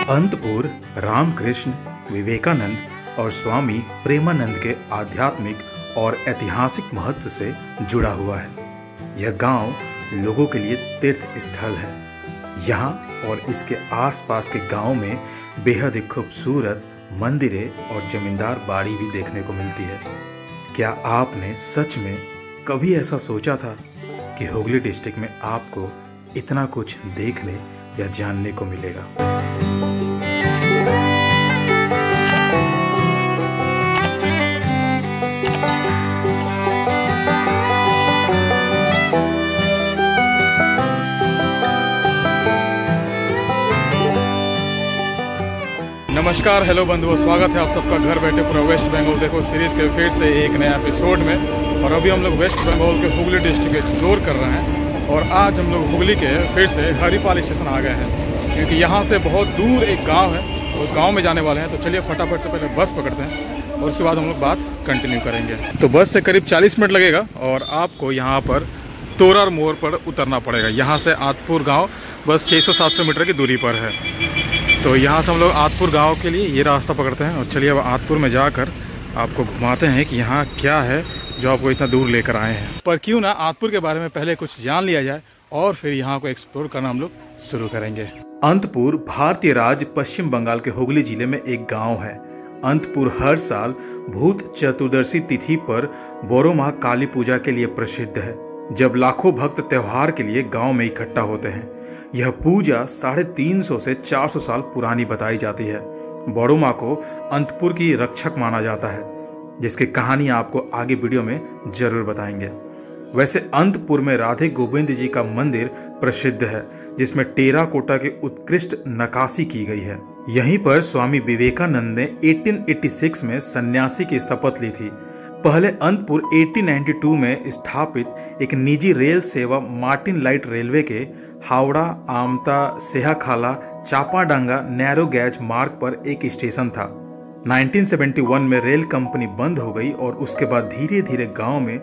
अंतपुर रामकृष्ण, विवेकानंद और स्वामी प्रेमानंद के आध्यात्मिक और ऐतिहासिक महत्व से जुड़ा हुआ है। यह गांव लोगों के लिए तीर्थ स्थल है। यहाँ और इसके आसपास के गांव में बेहद ही खूबसूरत मंदिरें और जमींदार बाड़ी भी देखने को मिलती है। क्या आपने सच में कभी ऐसा सोचा था कि हुगली डिस्ट्रिक्ट में आपको इतना कुछ देखने या जानने को मिलेगा? नमस्कार, हेलो बंधुओं, स्वागत है आप सबका घर बैठे पूरा वेस्ट बंगाल देखो सीरीज़ के फिर से एक नया एपिसोड में। और अभी हम लोग वेस्ट बंगाल के हुगली डिस्ट्रिक्ट एक्सप्लोर कर रहे हैं। और आज हम लोग हुगली के फिर से हरिपाल स्टेशन आ गए हैं, क्योंकि यहाँ से बहुत दूर एक गांव है, उस गांव में जाने वाले हैं। तो चलिए फटाफट से पहले बस पकड़ते हैं और उसके बाद हम लोग बात कंटिन्यू करेंगे। तो बस से करीब 40 मिनट लगेगा और आपको यहाँ पर तोरार मोड़ पर उतरना पड़ेगा। यहाँ से आतपुर गाँव बस 600-700 मीटर की दूरी पर है। तो यहाँ से हम लोग आतपुर गांव के लिए ये रास्ता पकड़ते हैं। और चलिए अब आतपुर में जाकर आपको घुमाते हैं कि यहाँ क्या है जो आपको इतना दूर लेकर आए हैं। पर क्यों ना आतपुर के बारे में पहले कुछ जान लिया जाए और फिर यहाँ को एक्सप्लोर करना हम लोग शुरू करेंगे। अंतपुर भारतीय राज्य पश्चिम बंगाल के हुगली जिले में एक गांव है। अंतपुर हर साल भूत चतुर्दशी तिथि पर बोरो माह काली पूजा के लिए प्रसिद्ध है, जब लाखों भक्त त्योहार के लिए गांव में इकट्ठा होते हैं। यह पूजा 350 से 400 साल पुरानी बताई जाती है। बोरो माँ को अंतपुर की रक्षक माना जाता है, जिसकी कहानी आपको आगे वीडियो में जरूर बताएंगे। वैसे अंतपुर में राधे गोविंद जी का मंदिर प्रसिद्ध है, जिसमें टेराकोटा की उत्कृष्ट नक्काशी की गई है। यहीं पर स्वामी विवेकानंद ने 1886 में सन्यासी की शपथ ली थी। पहले अंतपुर 1892 में स्थापित एक निजी रेल सेवा मार्टिन लाइट रेलवे के हावड़ा, आमता, सेहाखाला, चापाडांगा नैरो गैज मार्ग पर एक स्टेशन था। 1971 में रेल कंपनी बंद हो गई और उसके बाद धीरे धीरे गांव में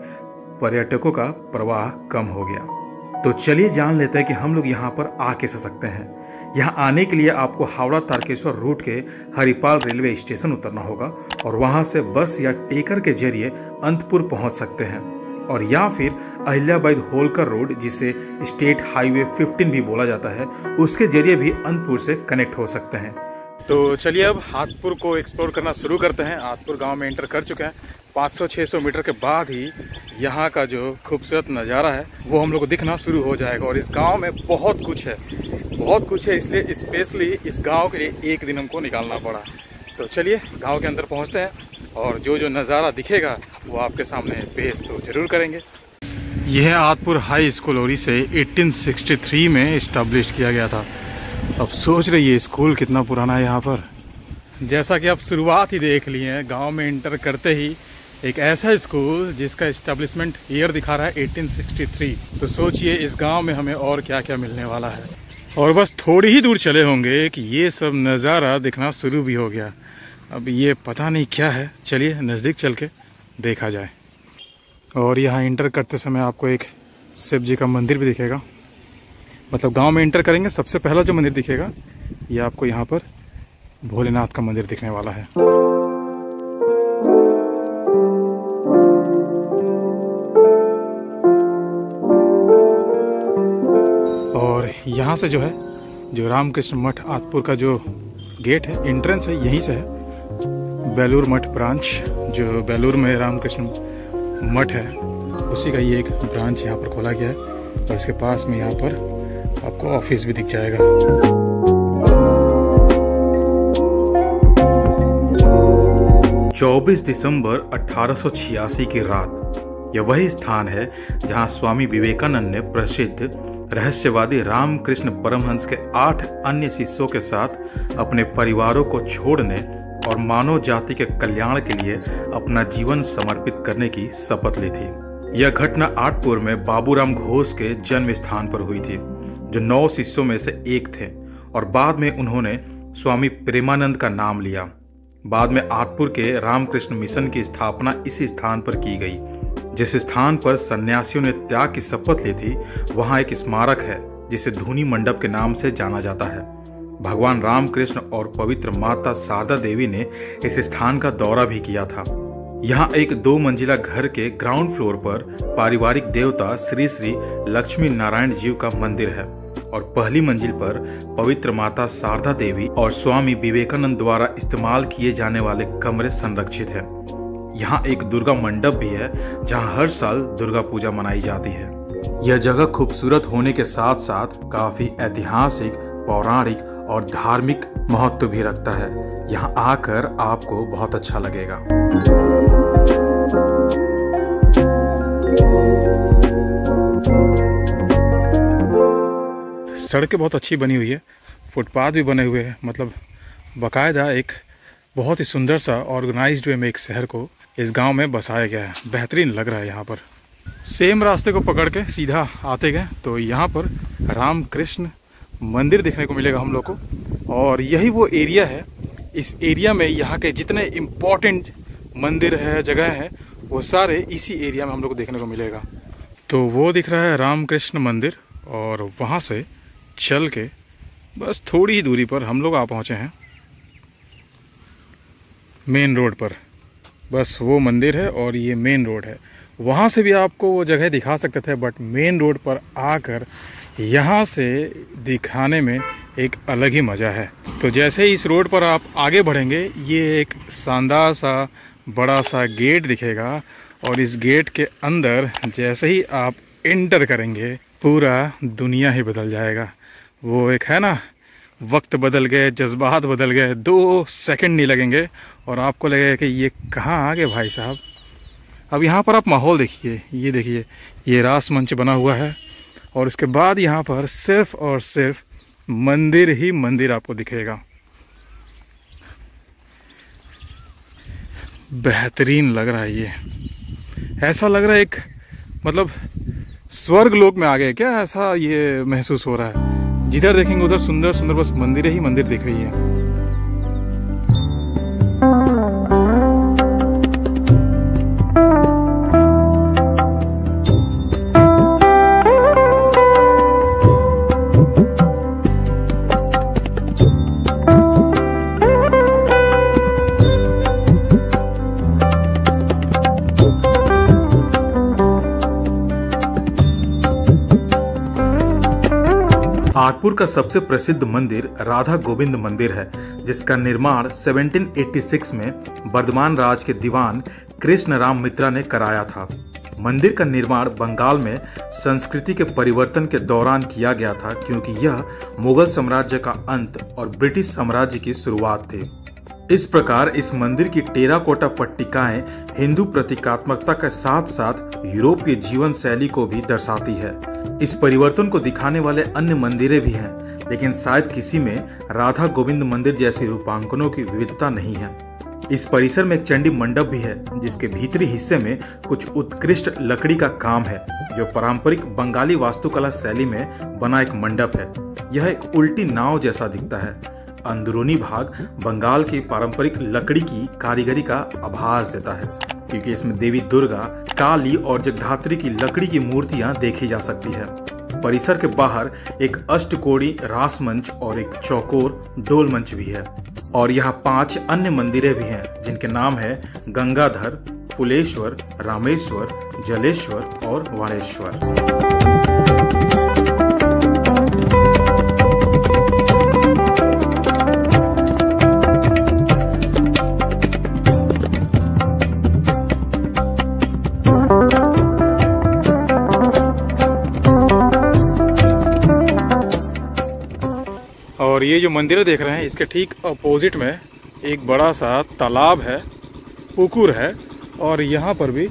पर्यटकों का प्रवाह कम हो गया। तो चलिए जान लेते हैं कि हम लोग यहाँ पर आ कैसे सकते हैं। यहाँ आने के लिए आपको हावड़ा तारकेश्वर रूट के हरिपाल रेलवे स्टेशन उतरना होगा और वहाँ से बस या टेकर के जरिए अंतपुर पहुँच सकते हैं, और या फिर अहिल्याबाई होलकर रोड, जिसे स्टेट हाईवे 15 भी बोला जाता है, उसके जरिए भी अंतपुर से कनेक्ट हो सकते हैं। तो चलिए अब आतपुर को एक्सप्लोर करना शुरू करते हैं। आतपुर गांव में एंटर कर चुके हैं। 500-600 मीटर के बाद ही यहाँ का जो खूबसूरत नज़ारा है वो हम लोग को दिखना शुरू हो जाएगा। और इस गांव में बहुत कुछ है, इसलिए स्पेशली इस गांव के लिए एक दिन हमको निकालना पड़ा। तो चलिए गांव के अंदर पहुँचते हैं और जो जो नज़ारा दिखेगा वो आपके सामने पेश तो जरूर करेंगे। यह है आतपुर हाई स्कूल और इसे 1863 में इस्टेब्लिश किया गया था। अब सोच रही स्कूल कितना पुराना है यहाँ पर। जैसा कि आप शुरुआत ही देख लिए हैं, गांव में इंटर करते ही एक ऐसा स्कूल जिसका इस्टेब्लिशमेंट ईयर दिखा रहा है 1863। तो सोचिए इस गांव में हमें और क्या क्या मिलने वाला है। और बस थोड़ी ही दूर चले होंगे कि ये सब नज़ारा दिखना शुरू भी हो गया। अब ये पता नहीं क्या है, चलिए नज़दीक चल के देखा जाए। और यहाँ इंटर करते समय आपको एक शिव जी का मंदिर भी दिखेगा। मतलब गांव में इंटर करेंगे सबसे पहला जो मंदिर दिखेगा ये आपको यहाँ पर भोलेनाथ का मंदिर दिखने वाला है। और यहाँ से जो है जो रामकृष्ण मठ आतपुर का जो गेट है, एंट्रेंस है, यहीं से है। बेलूर मठ ब्रांच, जो बेलूर में रामकृष्ण मठ है, उसी का ये एक ब्रांच यहाँ पर खोला गया है। और इसके पास में यहाँ पर आपको ऑफिस भी दिख जाएगा। 24 दिसंबर 1886 की रात, यह वही स्थान है जहां स्वामी विवेकानंद ने प्रसिद्ध रहस्यवादी रामकृष्ण परमहंस के 8 अन्य शिष्यों के साथ अपने परिवारों को छोड़ने और मानव जाति के कल्याण के लिए अपना जीवन समर्पित करने की शपथ ली थी। यह घटना आतपुर में बाबूराम घोष के जन्म स्थान पर हुई थी, जो 9 शिष्यों में से एक थे, और बाद में उन्होंने स्वामी प्रेमानंद का नाम लिया। बाद में आतपुर के रामकृष्ण मिशन की स्थापना इसी स्थान पर की गई। जिस स्थान पर सन्यासियों ने त्याग की शपथ ली थी, वहां एक स्मारक है जिसे धूनी मंडप के नाम से जाना जाता है। भगवान रामकृष्ण और पवित्र माता शारदा देवी ने इस स्थान का दौरा भी किया था। यहाँ एक 2 मंजिला घर के ग्राउंड फ्लोर पर पारिवारिक देवता श्री श्री लक्ष्मी नारायण जीव का मंदिर है और पहली मंजिल पर पवित्र माता शारदा देवी और स्वामी विवेकानंद द्वारा इस्तेमाल किए जाने वाले कमरे संरक्षित हैं। यहाँ एक दुर्गा मंडप भी है जहाँ हर साल दुर्गा पूजा मनाई जाती है। यह जगह खूबसूरत होने के साथ साथ काफी ऐतिहासिक, पौराणिक और धार्मिक महत्व भी रखता है। यहाँ आकर आपको बहुत अच्छा लगेगा। सड़कें बहुत अच्छी बनी हुई है, फुटपाथ भी बने हुए हैं, मतलब बाकायदा एक बहुत ही सुंदर सा ऑर्गेनाइज्ड वे में एक शहर को इस गांव में बसाया गया है। बेहतरीन लग रहा है। यहाँ पर सेम रास्ते को पकड़ के सीधा आते गए तो यहाँ पर रामकृष्ण मंदिर देखने को मिलेगा हम लोग को, और यही वो एरिया है। इस एरिया में यहाँ के जितने इम्पोर्टेंट मंदिर है, जगह है, वो सारे इसी एरिया में हम लोग को देखने को मिलेगा। तो वो दिख रहा है रामकृष्ण मंदिर, और वहाँ से चल के बस थोड़ी ही दूरी पर हम लोग आ पहुँचे हैं मेन रोड पर। बस वो मंदिर है और ये मेन रोड है। वहाँ से भी आपको वो जगह दिखा सकते थे, बट मेन रोड पर आकर यहाँ से दिखाने में एक अलग ही मज़ा है। तो जैसे ही इस रोड पर आप आगे बढ़ेंगे, ये एक शानदार सा बड़ा सा गेट दिखेगा, और इस गेट के अंदर जैसे ही आप एंटर करेंगे पूरा दुनिया ही बदल जाएगा। वो एक है ना, वक्त बदल गए, जज्बात बदल गए, 2 सेकंड नहीं लगेंगे और आपको लगेगा कि ये कहाँ आ गए भाई साहब। अब यहाँ पर आप माहौल देखिए, ये देखिए, ये रास मंच बना हुआ है, और इसके बाद यहाँ पर सिर्फ और सिर्फ मंदिर ही मंदिर आपको दिखेगा। बेहतरीन लग रहा है ये। ऐसा लग रहा है एक मतलब स्वर्ग लोक में आ गए क्या, ऐसा ये महसूस हो रहा है। जिधर देखेंगे उधर सुंदर सुंदर बस मंदिर ही मंदिर दिख रही है। आठपुर का सबसे प्रसिद्ध मंदिर राधा गोविंद मंदिर है, जिसका निर्माण 1786 में वर्धमान राज के दीवान कृष्ण राम मित्रा ने कराया था। मंदिर का निर्माण बंगाल में संस्कृति के परिवर्तन के दौरान किया गया था, क्योंकि यह मुगल साम्राज्य का अंत और ब्रिटिश साम्राज्य की शुरुआत थी। इस प्रकार इस मंदिर की टेराकोटा पट्टिकाएं हिंदू प्रतीकात्मकता के साथ साथ यूरोपीय जीवन शैली को भी दर्शाती है। इस परिवर्तन को दिखाने वाले अन्य मंदिरें भी हैं, लेकिन शायद किसी में राधा गोविंद मंदिर जैसी रूपांकनों की विविधता नहीं है। इस परिसर में एक चंडी मंडप भी है, जिसके भीतरी हिस्से में कुछ उत्कृष्ट लकड़ी का काम है, जो पारंपरिक बंगाली वास्तुकला शैली में बना एक मंडप है। यह एक उल्टी नाव जैसा दिखता है। अंदरूनी भाग बंगाल की पारंपरिक लकड़ी की कारीगरी का आभास देता है, क्योंकि इसमें देवी दुर्गा, काली और जगधात्री की लकड़ी की मूर्तियां देखी जा सकती है। परिसर के बाहर एक अष्टकोणी रास मंच और एक चौकोर डोल मंच भी है, और यहाँ 5 अन्य मंदिरें भी हैं, जिनके नाम है गंगाधर, फुलेश्वर, रामेश्वर, जलेश्वर और वाणेश्वर। और ये जो मंदिर देख रहे हैं, इसके ठीक अपोजिट में एक बड़ा सा तालाब है, पुकुर है, और यहाँ पर भी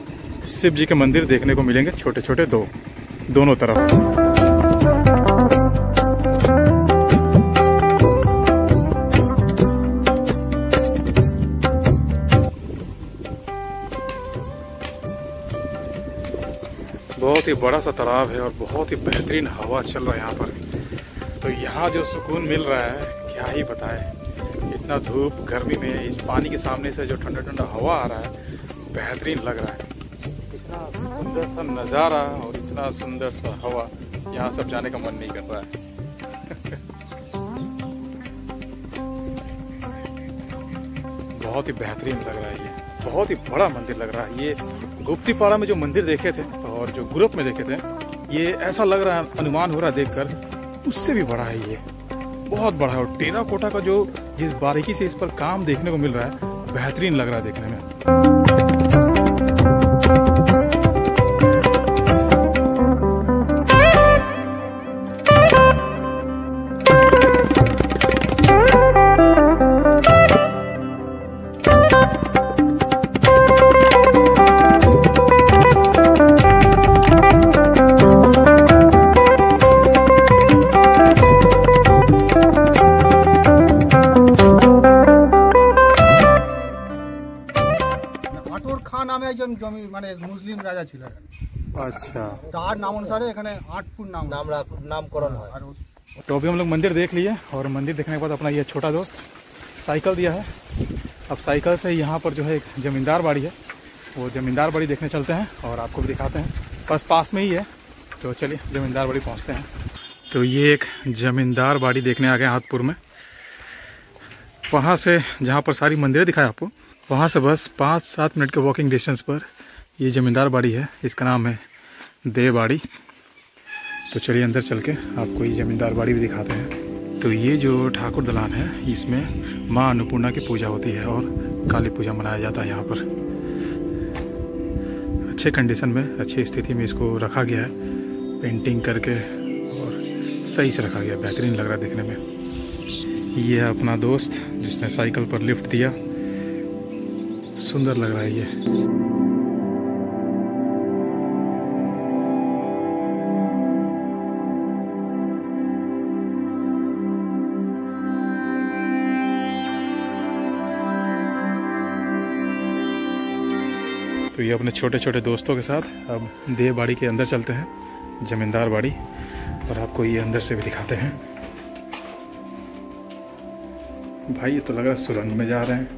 शिव जी के मंदिर देखने को मिलेंगे, छोटे छोटे दोनों तरफ। बहुत ही बड़ा सा तालाब है और बहुत ही बेहतरीन हवा चल रहा है यहाँ पर। तो यहाँ जो सुकून मिल रहा है क्या ही बताएं। इतना धूप गर्मी में इस पानी के सामने से जो ठंडा ठंडा हवा आ रहा है, बेहतरीन लग रहा है। इतना सुंदर सा नज़ारा और इतना सुंदर सा हवा, यहाँ सब जाने का मन नहीं कर रहा है। बहुत ही बेहतरीन लग रहा है। ये बहुत ही बड़ा मंदिर लग रहा है। ये गुप्तीपाड़ा में जो मंदिर देखे थे और जो ग्रुप में देखे थे, ये ऐसा लग रहा है, अनुमान हो रहा है देखकर, उससे भी बड़ा है। ये बहुत बड़ा है और टेराकोटा का जो जिस बारीकी से इस पर काम देखने को मिल रहा है, बेहतरीन लग रहा है देखने में। জমি মানে মুসলিম রাজা ছিল। अच्छा, তার নাম অনুসারে এখানে আটপুর নামকরণ হয়। तो अभी हम लोग मंदिर देख लिए और मंदिर देखने के बाद अपना ये छोटा दोस्त साइकिल दिया है। अब साइकिल से यहाँ पर जो है एक जमींदार बाड़ी है, वो जमींदार बाड़ी देखने चलते हैं और आपको भी दिखाते हैं। बस पास में ही है, तो चलिए जमींदार बाड़ी पहुँचते हैं। तो ये एक जमींदार बाड़ी देखने आ गए हाथपुर में। वहाँ से जहाँ पर सारी मंदिरें दिखाए आपको, वहाँ से बस 5-7 मिनट के वॉकिंग डिस्टेंस पर ये ज़मींदार बाड़ी है। इसका नाम है देवबाड़ी। तो चलिए अंदर चल के आपको ये ज़मींदार बाड़ी भी दिखाते हैं। तो ये जो ठाकुर दलान है, इसमें माँ अन्नपूर्णा की पूजा होती है और काली पूजा मनाया जाता है। यहाँ पर अच्छे कंडीशन में, अच्छी स्थिति में इसको रखा गया है, पेंटिंग करके और सही से रखा गया। बेहतरीन लग रहा है देखने में। ये है अपना दोस्त जिसने साइकिल पर लिफ्ट दिया, सुंदर लग रहा है ये। तो ये अपने छोटे छोटे दोस्तों के साथ अब देवबाड़ी के अंदर चलते हैं, जमींदार बाड़ी, और आपको ये अंदर से भी दिखाते हैं। भाई ये तो लग रहा है सुरंग में जा रहे हैं।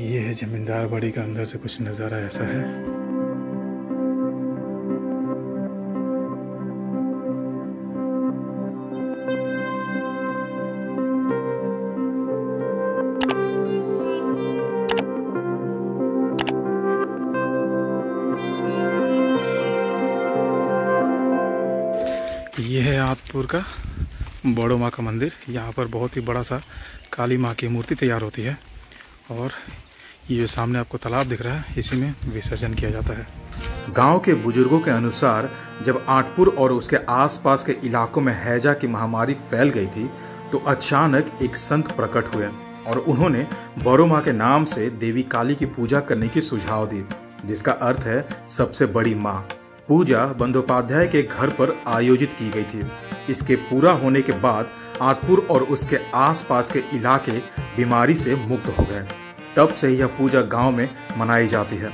ये है जमींदार बाड़ी का अंदर से कुछ नज़ारा ऐसा है। ये है आदपुर का बड़ो माँ का मंदिर। यहाँ पर बहुत ही बड़ा सा काली माँ की मूर्ति तैयार होती है और ये जो सामने आपको तालाब दिख रहा है, इसी में विसर्जन किया जाता है। गांव के बुजुर्गों के अनुसार जब आठपुर और उसके आसपास के इलाकों में हैजा की महामारी फैल गई थी, तो अचानक एक संत प्रकट हुए और उन्होंने बड़ो माँ के नाम से देवी काली की पूजा करने की सुझाव दी, जिसका अर्थ है सबसे बड़ी माँ। पूजा बंदोपाध्याय के घर पर आयोजित की गई थी। इसके पूरा होने के बाद आठपुर और उसके आसपास के इलाके बीमारी से मुक्त हो गए। तब से यह पूजा गांव में मनाई जाती है।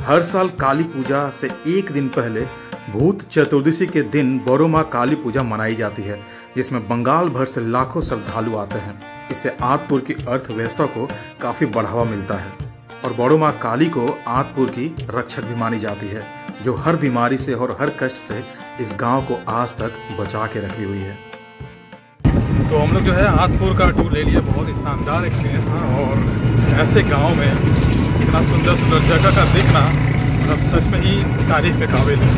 हर साल काली पूजा से एक दिन पहले भूत चतुर्दशी के दिन बड़ो माँ काली पूजा मनाई जाती है, जिसमें बंगाल भर से लाखों श्रद्धालु आते हैं। इससे आठपुर की अर्थव्यवस्था को काफी बढ़ावा मिलता है और बड़ो माँ काली को आठपुर की रक्षक भी मानी जाती है, जो हर बीमारी से और हर कष्ट से इस गांव को आज तक बचा के रखी हुई है। तो हम लोग जो है आठपुर का टूर ले लिया। बहुत ही शानदार एक्सपीरियंस था और ऐसे गांव में इतना सुंदर सुंदर जगह का देखना मतलब सच में ही तारीफ के काबिल है।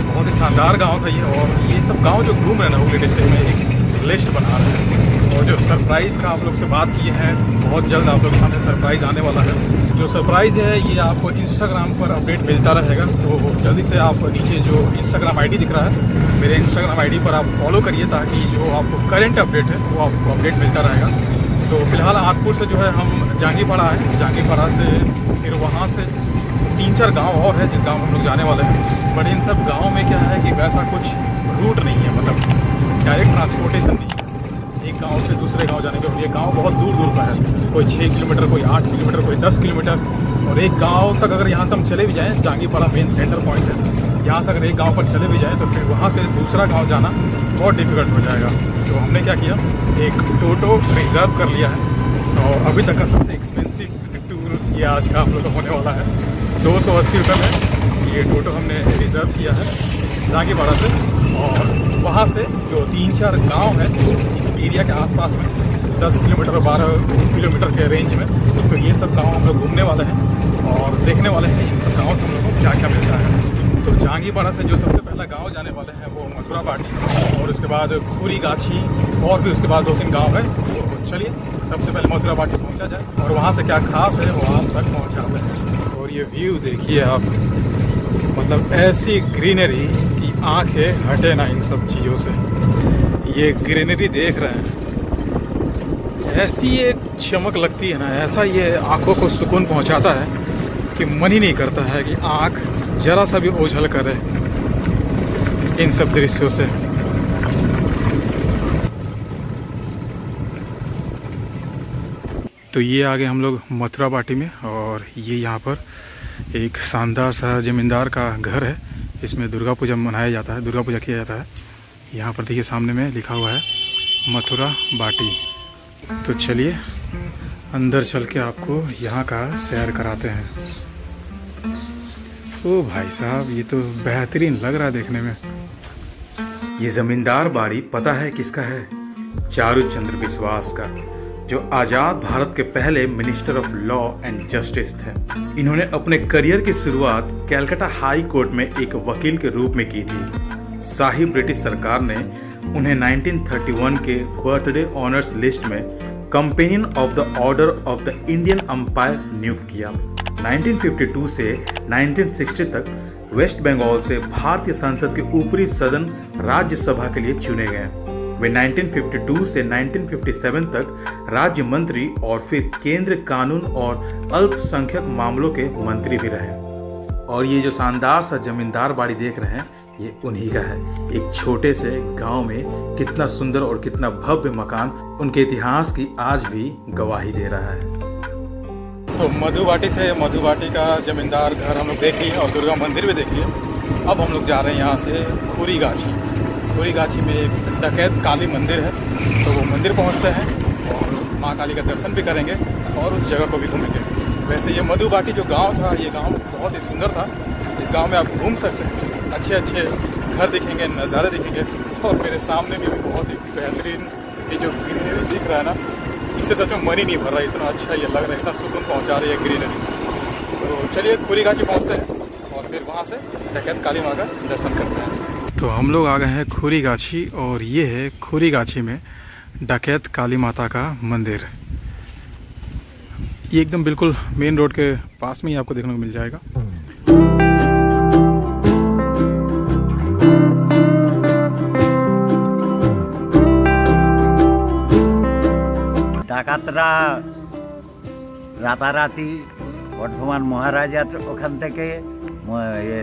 बहुत ही शानदार गांव था ये। और ये सब गांव जो घूम रहे हैं ना हुगली डिस्ट्रिक्ट में, एक लिस्ट बना रहे हैं। और जो सरप्राइज़ का आप लोग से बात किए हैं, बहुत जल्द आप लोग के सामने सरप्राइज़ आने वाला है। जो सरप्राइज़ है ये आपको इंस्टाग्राम पर अपडेट मिलता रहेगा। तो जल्दी से आप नीचे जो इंस्टाग्राम आईडी दिख रहा है, मेरे इंस्टाग्राम आईडी पर आप फॉलो करिए, ताकि जो आपको करंट अपडेट है वो आपको अपडेट मिलता रहेगा। तो फिलहाल आठपुर से जो है हम जांगीपाड़ा आए। जांगीपाड़ा से फिर वहाँ से 3-4 गांव और है जिस गांव हम लोग जाने वाले हैं। बट इन सब गाँव में क्या है कि वैसा कुछ रूट नहीं है, मतलब डायरेक्ट ट्रांसपोर्टेशन नहीं है एक गांव से दूसरे गांव जाने के। ये गांव बहुत दूर दूर पर है, कोई 6 किलोमीटर, कोई 8 किलोमीटर, कोई 10 किलोमीटर। और एक गांव तक अगर यहाँ से हम चले भी जाएँ, जांगीपाड़ा मेन सेंटर पॉइंट है, यहाँ से अगर एक गांव पर चले भी जाएँ तो फिर वहाँ से दूसरा गांव जाना बहुत डिफिकल्ट हो जाएगा। तो हमने क्या किया, एक टोटो रिजर्व कर लिया है। और अभी तक का सबसे एक्सपेंसिव टूर ये आज का हम लोग का होने वाला है। 280 रुपये में ये टोटो हमने रिज़र्व किया है जांगीपाड़ा से। और वहाँ से जो 3-4 गांव है इस एरिया के आसपास में 10 किलोमीटर 12 किलोमीटर के रेंज में, तो ये सब गांव हम लोग घूमने वाले हैं और देखने वाले हैं इन सब गाँव से हम लोग को क्या क्या मिलता है। तो जहांगीरपाड़ा से जो सबसे पहला गांव जाने वाले हैं वो मथुरा बाटी, और उसके बाद खूरी गाछी, और भी उसके बाद 2-3 गांव है। तो चलिए सबसे पहले मथुरा बाटी पहुंचा जाए और वहां से क्या खास है वो आप तक पहुंचाते हैं। और ये व्यू देखिए आप, मतलब ऐसी ग्रीनरी की आंखें हटे ना इन सब चीज़ों से। ये ग्रीनरी देख रहे हैं, ऐसी ये चमक लगती है ना, ऐसा ये आंखों को सुकून पहुंचाता है कि मन ही नहीं करता है कि आंख जरा सा भी ओझल करे इन सब दृश्यों से। तो ये आगे हम लोग मथुरा बाटी में, और ये यहाँ पर एक शानदार सा जमींदार का घर है। इसमें दुर्गा पूजा मनाया जाता है, दुर्गा पूजा किया जाता है। यहाँ पर देखिए सामने में लिखा हुआ है मथुरा बाटी। तो चलिए अंदर चल के आपको यहाँ का सैर कराते हैं। ओ भाई साहब, ये तो बेहतरीन लग रहा है देखने में। ये जमींदार बाड़ी पता है किसका है? चारुचंद्र बिस्वास का, जो आजाद भारत के पहले minister of law and justice थे। इन्होंने अपने करियर की शुरुआत कलकत्ता हाई कोर्ट में एक वकील के रूप में की थी। शाही ब्रिटिश सरकार ने उन्हें 1931 के बर्थडे ऑनर्स लिस्ट में Companion of the Order of the Indian Empire नियुक्त किया। 1952 से 1960 तक वेस्ट बंगाल से भारतीय संसद के ऊपरी सदन राज्यसभा के लिए चुने गए। वे 1952 से 1957 तक राज्य मंत्री और फिर केंद्र कानून और अल्पसंख्यक मामलों के मंत्री भी रहे। और ये जो शानदार सा जमींदार बाड़ी देख रहे हैं, ये उन्हीं का है। एक छोटे से गांव में कितना सुंदर और कितना भव्य मकान उनके इतिहास की आज भी गवाही दे रहा है। तो मधुबाटी से मधुबाटी का जमींदार घर हम लोग देख लिए और दुर्गा मंदिर भी देख लिए। अब हम लोग जा रहे हैं यहाँ से खूरी गाछी। खूरी गाछी में एक डकैत काली मंदिर है, तो वो मंदिर पहुँचते हैं और माँ काली का दर्शन भी करेंगे और उस जगह को भी घूमेंगे। वैसे ये मधुबाटी जो गांव था, ये गांव बहुत ही सुंदर था। इस गांव में आप घूम सकते हैं, अच्छे अच्छे घर दिखेंगे, नज़ारे दिखेंगे। और मेरे सामने भी बहुत ही बेहतरीन ये जो ग्रीनरी दिख रहा है ना, इससे सच में मन ही नहीं भर रहा है। इतना अच्छा ये लग रहा है, इतना सुकून पहुंचा रही है ग्रीनरी। तो चलिए खूरी गाछी पहुंचते हैं और फिर वहां से डकैत काली माँ का दर्शन करते हैं। तो हम लोग आ गए हैं खूरी गाछी, और ये है खूरी गाछी में डकैत काली माता का मंदिर। ये एकदम बिल्कुल मेन रोड के पास में ही आपको देखने को मिल जाएगा। ডাকাতরা রাতারাতি বর্ধমান মহারাজার ওখান থেকে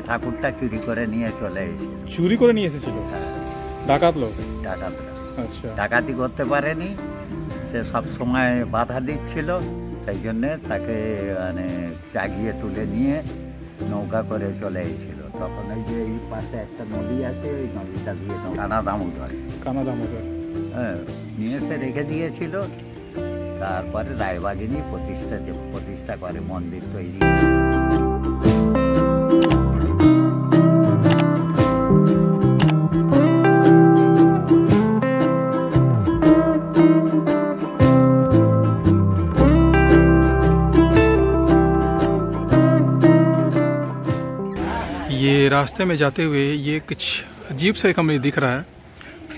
ঠাকুরটা চুরি করে নিয়ে চলে এসেছিল। চুরি করে নিয়ে এসেছিল ডাকাত লোক? ডাকাতরা আচ্ছা, ডাকাতি করতে পারেনি, সে সব সময় বাধা দিচ্ছিল, সেই জন্যে তাকে মানে জাগিয়ে তুলে নিয়ে নৌকা করে চলে এসেছিল। তখন এই যে এই পাশে একটা নদী আছে, ওই নদীটা দিয়ে কানা দামোদর হ্যাঁ নিয়ে এসে রেখে দিয়েছিল। তারপরে রায়বাগিনী প্রতিষ্ঠা করে মন্দির তৈরি। ये रास्ते में जाते हुए ये कुछ अजीब सा एक हमें दिख रहा है।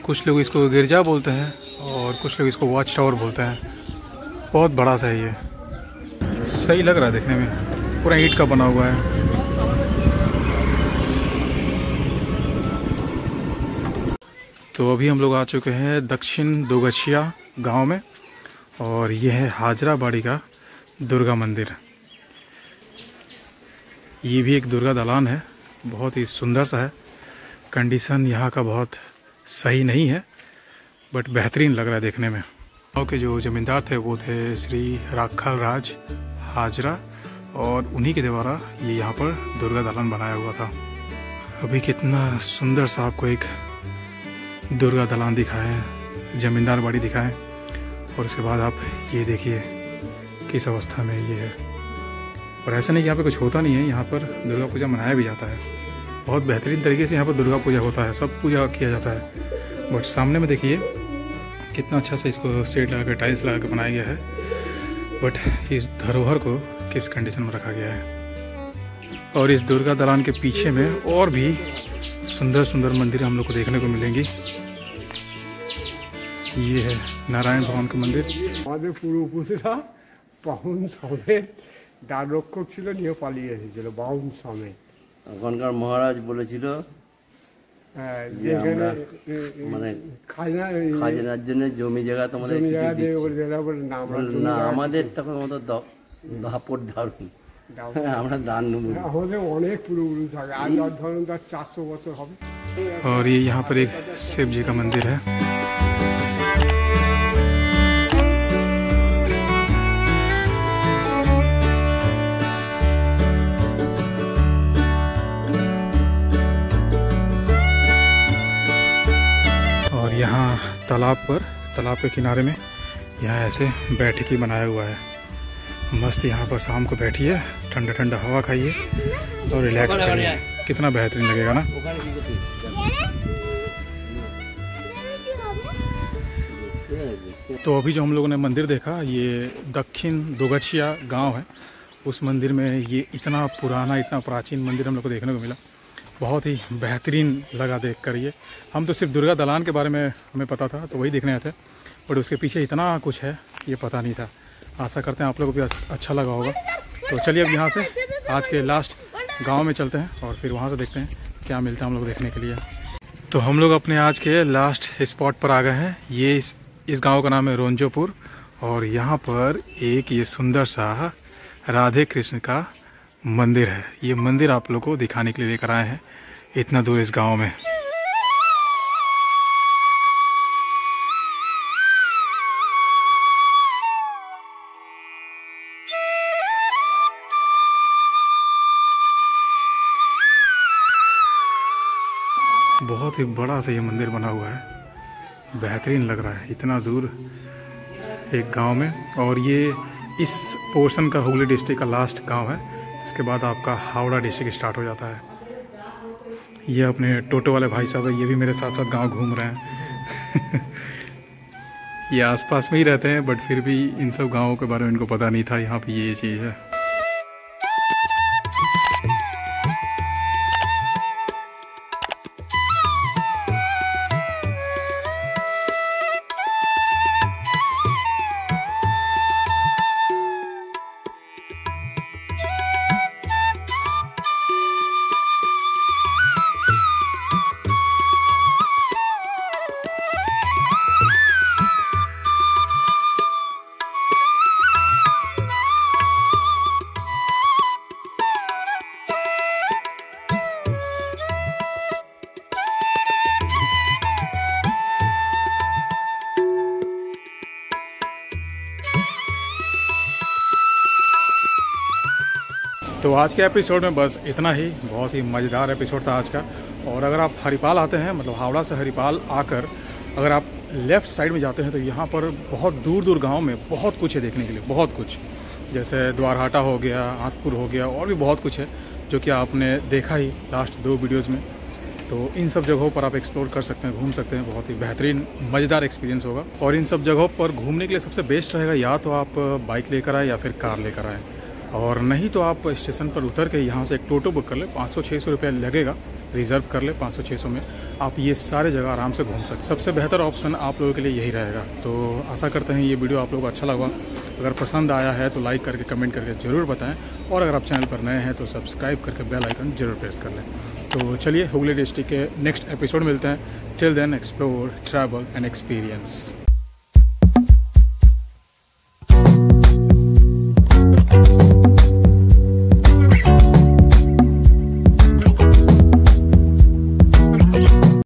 कुछ लोग इसको गिरजा बोलते हैं और कुछ लोग इसको वॉच टावर बोलते हैं। बहुत बड़ा सा है ये, सही लग रहा है देखने में, पूरा ईंट का बना हुआ है। तो अभी हम लोग आ चुके हैं दक्षिण दोगछिया गांव में, और ये है हाजरा बाड़ी का दुर्गा मंदिर। ये भी एक दुर्गा दलान है, बहुत ही सुंदर सा है। कंडीशन यहाँ का बहुत सही नहीं है, बट बेहतरीन लग रहा है देखने में। गाँव के जो जमींदार थे वो थे श्री राखल राज हाजरा, और उन्हीं के द्वारा ये यहाँ पर दुर्गा दलान बनाया हुआ था। अभी कितना सुंदर सा आपको एक दुर्गा दलान दिखाएं, जमींदार बाड़ी दिखाएं, और उसके बाद आप ये देखिए किस अवस्था में ये है। और ऐसा नहीं कि यहाँ पे कुछ होता नहीं है, यहाँ पर दुर्गा पूजा मनाया भी जाता है। बहुत बेहतरीन तरीके से यहाँ पर दुर्गा पूजा होता है, सब पूजा किया जाता है। बट सामने में देखिए कितना अच्छा से इसको सेट लगा कर, टाइल्स लगा कर बनाया गया है। बट इस धरोहर को किस कंडीशन में रखा गया है। और इस दुर्गा दलान के पीछे में और भी सुंदर सुंदर मंदिर हम लोग को देखने को मिलेंगी। ये है नारायण भगवान का मंदिर। আমাদের পূর্বপুরুষরা বাউন সমেত দ্বাররক্ষক ছিল, নিয়ে পালিয়ে এসেছিল বাউন সমেত। ওখানকার মহারাজ বলেছিল যেখানে মানে খাজনার জন্য জমি জায়গা তোমাদের জমি জায়গা দিয়ে বলে না, আমাদের তখন মতো দাপট দারুণ, আমরা দান নেব। আমাদের অনেক পূর্বপুরুষ আগে, আজ ধরুন তার 400 বছর হবে। और ये यहाँ पर एक शिव जी का मंदिर है। और यहाँ तालाब के किनारे में यहाँ ऐसे बैठकी बनाया हुआ है। मस्त यहाँ पर शाम को बैठिए, ठंडा ठंडा हवा खाइए और रिलैक्स करिए। कितना बेहतरीन लगेगा ना। तो अभी जो हम लोगों ने मंदिर देखा, ये दक्षिण दोगछिया गांव है। उस मंदिर में ये इतना पुराना, इतना प्राचीन मंदिर हम लोग को देखने को मिला। बहुत ही बेहतरीन लगा देख कर। ये हम तो सिर्फ दुर्गा दलान के बारे में हमें पता था, तो वही देखने आए थे, बट उसके पीछे इतना कुछ है ये पता नहीं था। आशा करते हैं आप लोगों को भी अच्छा लगा होगा। तो चलिए अब यहाँ से आज के लास्ट गांव में चलते हैं और फिर वहाँ से देखते हैं क्या मिलता है हम लोग देखने के लिए। तो हम लोग अपने आज के लास्ट स्पॉट पर आ गए हैं। ये इस गांव का नाम है रोंजोपुर। और यहाँ पर एक ये सुंदर सा राधे कृष्ण का मंदिर है। ये मंदिर आप लोग को दिखाने के लिए लेकर आए हैं इतना दूर इस गांव में। बहुत ही बड़ा सा ये मंदिर बना हुआ है, बेहतरीन लग रहा है इतना दूर एक गांव में। और ये इस पोर्शन का हुगली डिस्ट्रिक्ट का लास्ट गांव है। इसके बाद आपका हावड़ा डिस्ट्रिक्ट स्टार्ट हो जाता है। ये अपने टोटो वाले भाई साहब है, ये भी मेरे साथ साथ गांव घूम रहे हैं। ये आसपास में ही रहते हैं, बट फिर भी इन सब गांवों के बारे में इनको पता नहीं था यहाँ पे ये चीज़ है। तो आज के एपिसोड में बस इतना ही। बहुत ही मज़ेदार एपिसोड था आज का। और अगर आप हरिपाल आते हैं, मतलब हावड़ा से हरिपाल आकर अगर आप लेफ़्ट साइड में जाते हैं तो यहाँ पर बहुत दूर दूर गांव में बहुत कुछ है देखने के लिए, बहुत कुछ। जैसे द्वारहाटा हो गया, आतपुर हो गया, और भी बहुत कुछ है जो कि आपने देखा ही लास्ट 2 वीडियोज़ में। तो इन सब जगहों पर आप एक्सप्लोर कर सकते हैं, घूम सकते हैं। बहुत ही बेहतरीन मज़ेदार एक्सपीरियंस होगा। और इन सब जगहों पर घूमने के लिए सबसे बेस्ट रहेगा या तो आप बाइक लेकर आए या फिर कार लेकर आए, और नहीं तो आप स्टेशन पर उतर के यहाँ से एक टोटो बुक कर ले। 500-600 रुपये लगेगा, रिज़र्व कर ले। 500-600 में आप ये सारे जगह आराम से घूम सकते। सबसे बेहतर ऑप्शन आप लोगों के लिए यही रहेगा। तो आशा करते हैं ये वीडियो आप लोगों को अच्छा लगा। अगर पसंद आया है तो लाइक करके कमेंट करके ज़रूर बताएं, और अगर आप चैनल पर नए हैं तो सब्सक्राइब करके बेल आइकन ज़रूर प्रेस कर लें। तो चलिए हुगली डिस्ट्रिक्ट के नेक्स्ट एपिसोड मिलते हैं। Till then explore, travel and experience.